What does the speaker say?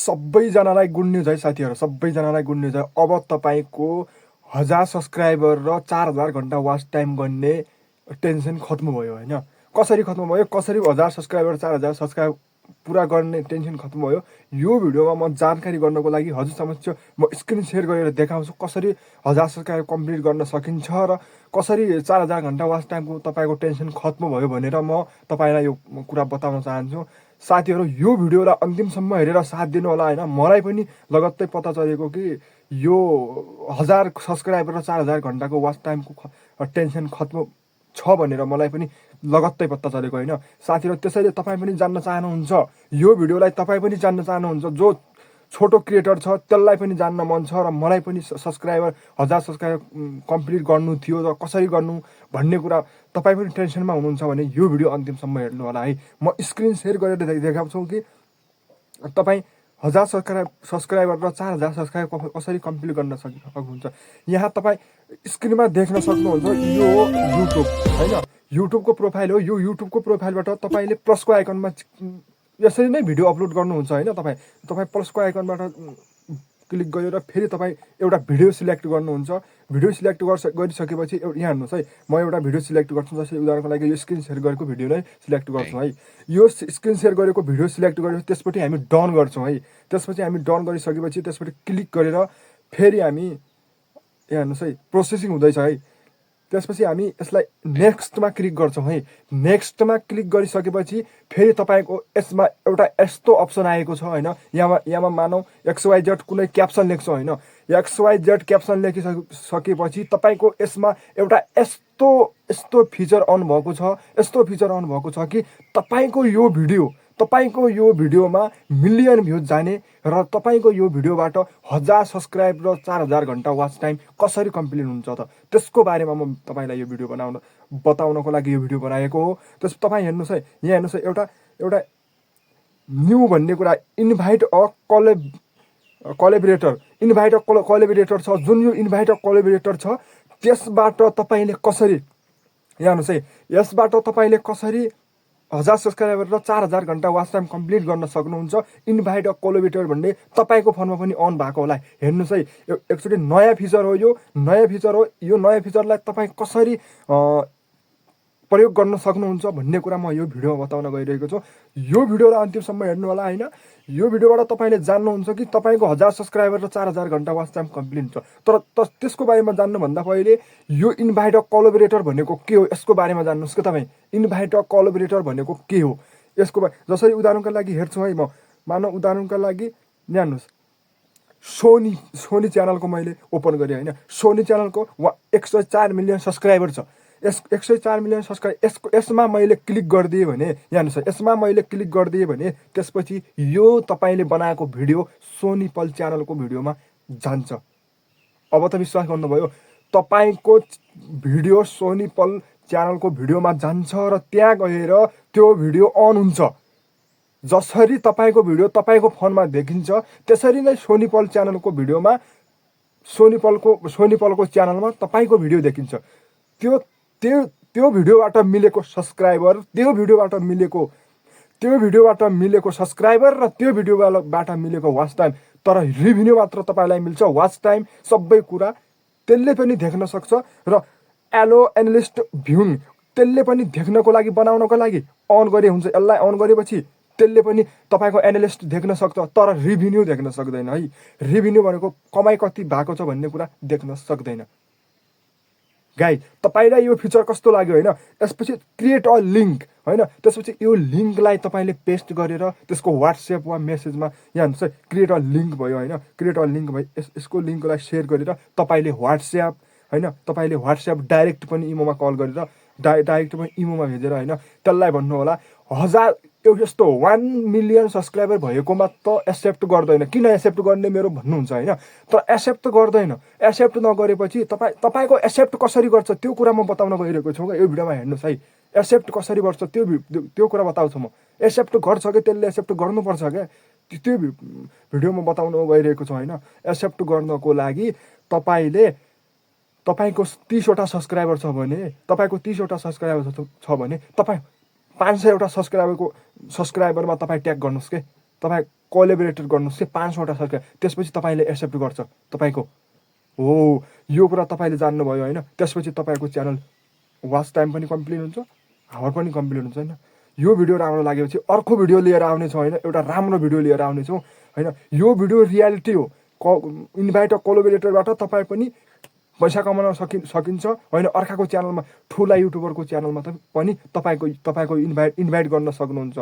सबैजनालाई good news है साथीहरू, सबैजनालाई गुड न्युज है। अब तपाईँको 1000 सब्सक्राइबर र 4000 घन्टा वाच टाइम गर्ने टेन्सन खत्म भयो होइन। कसरी खत्म भयो, कसरी 1000 सब्सक्राइबर 4000 सब्सक्राइब पुरा गर्ने टेन्सन खत्म भयो। यो भिडियोमा म जानकारी गर्नको लागि हजुर समक्ष म स्क्रिन सेयर गरेर देखाउँछु कसरी 1000 सब्सक्राइब कम्प्लिट गर्न सकिन्छ र कसरी 4000 घन्टा वाच टाइमको तपाईँको टेन्सन खत्म भयो भनेर म तपाईँलाई यो कुरा बताउन चाहन्छु। साथीहरू यो भिडियोलाई अन्तिमसम्म हेरेर साथ दिनु होला होइन। मलाई पनि लगत्तै पत्ता चलेको कि यो 1000 सब्सक्राइबर र 4000 घन्टाको वाच टाइमको टेन्सन खत्म छ भनेर मलाई पनि लगत्तै पत्ता चलेको होइन। साथीहरू त्यसैले तपाईँ पनि जान्न चाहनुहुन्छ, यो भिडियोलाई तपाईँ पनि जान्न चाहनुहुन्छ, जो छोटो क्रिएटर छ त्यसलाई पनि जान्न मन छ र मलाई पनि सब्सक्राइबर 1000 सब्सक्राइबर कम्प्लिट गर्नु थियो र कसरी गर्नु भन्ने कुरा तपाईँ पनि टेन्सनमा हुनुहुन्छ भने यो भिडियो अन्तिमसम्म हेर्नु होला है। म स्क्रिन सेयर गरेर देखाउँछु कि तपाईँ 1000 सब्सक्राइबर र 4000 सब्सक्राइब कसरी कम्प्लिट गर्न सक्नुहुन्छ। यहाँ तपाईँ स्क्रिनमा देख्न सक्नुहुन्छ यो युट्युब होइन, युट्युबको प्रोफाइल हो। यो युट्युबको प्रोफाइलबाट तपाईँले प्लसको आइकनमा यसरी नै भिडियो अपलोड गर्नुहुन्छ होइन। तपाईँ प्लसको आइकनबाट क्लिक गरेर फेरि तपाईँ एउटा भिडियो सिलेक्ट गर्नुहुन्छ। भिडियो सिलेक्ट गरिसकेपछि यहाँ हेर्नुहोस् है, म एउटा भिडियो सिलेक्ट गर्छु। जस्तै उदाहरणको लागि यो स्क्रिन सेयर गरेको भिडियो नै सिलेक्ट गर्छौँ है। यो स्क्रिन सेयर गरेको भिडियो सिलेक्ट गरेपछि त्यसपछि हामी डन गर्छौँ है। त्यसपछि हामी डन गरिसकेपछि त्यसपछि क्लिक गरेर फेरि हामी यहाँ हेर्नुहोस् है प्रोसेसिङ हुँदैछ है। त्यसपछि हामी यसलाई नेक्स्टमा क्लिक गर्छौँ है। नेक्स्टमा क्लिक गरिसकेपछि फेरि तपाईँको यसमा एउटा यस्तो अप्सन आएको छ होइन। यहाँमा मानौँ XYZ कुनै क्याप्सन लेख्छौँ होइन। XYZ क्याप्सन लेखिसकेपछि तपाईँको यसमा एउटा यस्तो फिचर अन भएको छ कि तपाईँको यो भिडियोमा मिलियन भ्युज जाने र तपाईँको यो भिडियोबाट 1000 सब्सक्राइब र 4000 घन्टा वाच टाइम कसरी कम्प्लिट हुन्छ त त्यसको बारेमा म तपाईँलाई यो भिडियो बताउनको लागि यो भिडियो बनाएको हो। त्यस तपाईँ हेर्नुहोस् है, यहाँ हेर्नुहोस् है, एउटा न्यू भन्ने कुरा इन्भाइट अ कोलेबोरेटर छ। जुन यो इन्भाइट अ कोलेबोरेटर छ त्यसबाट तपाईँले कसरी, यहाँ हेर्नुहोस् है, यसबाट तपाईँले कसरी 1000 सब्सक्राइबर र 4000 घन्टा वाच टाइम कम्प्लिट गर्न सक्नुहुन्छ। इन्भाइट अ कोलेबोरेटर भन्ने तपाईँको फोनमा पनि अन भएको होला। हेर्नुहोस् है, एकचोटि नयाँ फिचर हो, यो नयाँ फिचर हो। यो नयाँ फिचरलाई तपाईँ कसरी प्रयोग गर्न सक्नुहुन्छ भन्ने कुरा म यो भिडियोमा बताउन गइरहेको छु। यो भिडियोलाई अन्तिमसम्म हेर्नु होला होइन। यो भिडियोबाट तपाईँले जान्नुहुन्छ कि तपाईँको 1000 सब्सक्राइबर र 4000 घन्टा वाच टाइम कम्प्लिट हुन्छ। तर त्यसको बारेमा जान्नुभन्दा पहिले यो इन्भाइट अ कोलेबोरेटर भनेको के हो यसको बारेमा जान्नुहोस् कि तपाईँ। इन्भाइट अ कोलेबोरेटर भनेको के हो यसको जसरी उदाहरणको लागि हेर्छु है, म मानव उदाहरणको लागि यहाँ हेर्नुहोस्, सोनी च्यानलको मैले ओपन गरेँ होइन। सोनी च्यानलको 104 मिलियन सब्सक्राइबर छ। 104 मिलियन सब्सक्राइब यसमा मैले क्लिक गरिदिएँ भने यहाँ हेर्नुहोस्, यसमा मैले क्लिक गरिदिएँ भने त्यसपछि यो तपाईँले बनाएको भिडियो सोनी पल च्यानलको भिडियोमा जान्छ। अब त विश्वास गर्नुभयो, तपाईँको भिडियो सोनी पल च्यानलको भिडियोमा जान्छ र त्यहाँ गएर त्यो भिडियो अन हुन्छ। जसरी तपाईँको भिडियो तपाईँको फोनमा देखिन्छ त्यसरी नै सोनी पल च्यानलको भिडियोमा सोनी पलको च्यानलमा तपाईँको भिडियो देखिन्छ। त्यो भिडियोबाट मिलेको सब्सक्राइबर, त्यो भिडियोबाट मिलेको सब्सक्राइबर र त्यो भिडियोबाट मिलेको वाच टाइम, तर रिभ्यू मात्र तपाईँलाई मिल्छ। वाच टाइम सबै कुरा त्यसले पनि देख्न सक्छ र एलो एनालिस्ट भ्युङ त्यसले पनि देख्नको लागि बनाउनको लागि अन गरे हुन्छ। यसलाई अन गरेपछि त्यसले पनि तपाईँको एनालिस्ट देख्न सक्छ, तर रिभ्यू देख्न सक्दैन है। रिभ्यू भनेको कमाइ कति भएको छ भन्ने कुरा देख्न सक्दैन। गाइज तपाईँलाई यो फिचर कस्तो लाग्यो होइन। त्यसपछि क्रिएट अ लिङ्क होइन। त्यसपछि यो लिङ्कलाई तपाईँले पेस्ट गरेर त्यसको वाट्सएप वा मेसेजमा यहाँ हुन्छ क्रिएट अ लिङ्क भयो होइन। क्रिएट अ लिङ्क भयो, यसको लिङ्कलाई सेयर गरेर तपाईँले वाट्सएप होइन, तपाईँले वाट्सएप डाइरेक्ट पनि इमोमा कल गरेर डाइरेक्ट पनि इमोमा भेजेर होइन त्यसलाई भन्नु होला 1000 यस्तो 1 मिलियन सब्सक्राइबर भएकोमा त एक्सेप्ट गर्दैन। किन एक्सेप्ट गर्ने मेरो भन्नुहुन्छ होइन, तर एक्सेप्ट गर्दैन। एक्सेप्ट नगरेपछि तपाईँको एक्सेप्ट कसरी गर्छ त्यो कुरा म बताउन गइरहेको छु। यो भिडियोमा हेर्नुहोस् है, एक्सेप्ट कसरी गर्छ त्यो कुरा बताउँछु म। एक्सेप्ट गर्छ कि त्यसले एक्सेप्ट गर्नुपर्छ क्या, त्यो भिडियोमा बताउन गइरहेको छु होइन। एक्सेप्ट गर्नको लागि तपाईँको 30वटा सब्सक्राइबर छ भने तपाईँ 500 वटा सब्सक्राइबरमा तपाईँ ट्याग गर्नुहोस् के, तपाईँ कोलाबोरेटर गर्नुहोस् कि 5वटा सब्सक्राइब, त्यसपछि तपाईँले एक्सेप्ट गर्छ तपाईँको। हो, यो कुरा तपाईँले जान्नुभयो होइन। त्यसपछि तपाईँको च्यानल वाच टाइम पनि कम्प्लिट हुन्छ, हावर पनि कम्प्लिट हुन्छ होइन। यो भिडियो राम्रो लागेपछि अर्को भिडियो लिएर आउनेछौँ होइन, एउटा राम्रो भिडियो लिएर आउनेछौँ होइन। यो भिडियो रियालिटी हो। इन्भाइट अ कोलाबोरेटरबाट तपाईँ पनि पैसा कमाउन सकिन्छ होइन। अर्काको च्यानलमा, ठुला युट्युबरको च्यानलमा पनि तपाईँको इन्भाइट गर्न सक्नुहुन्छ।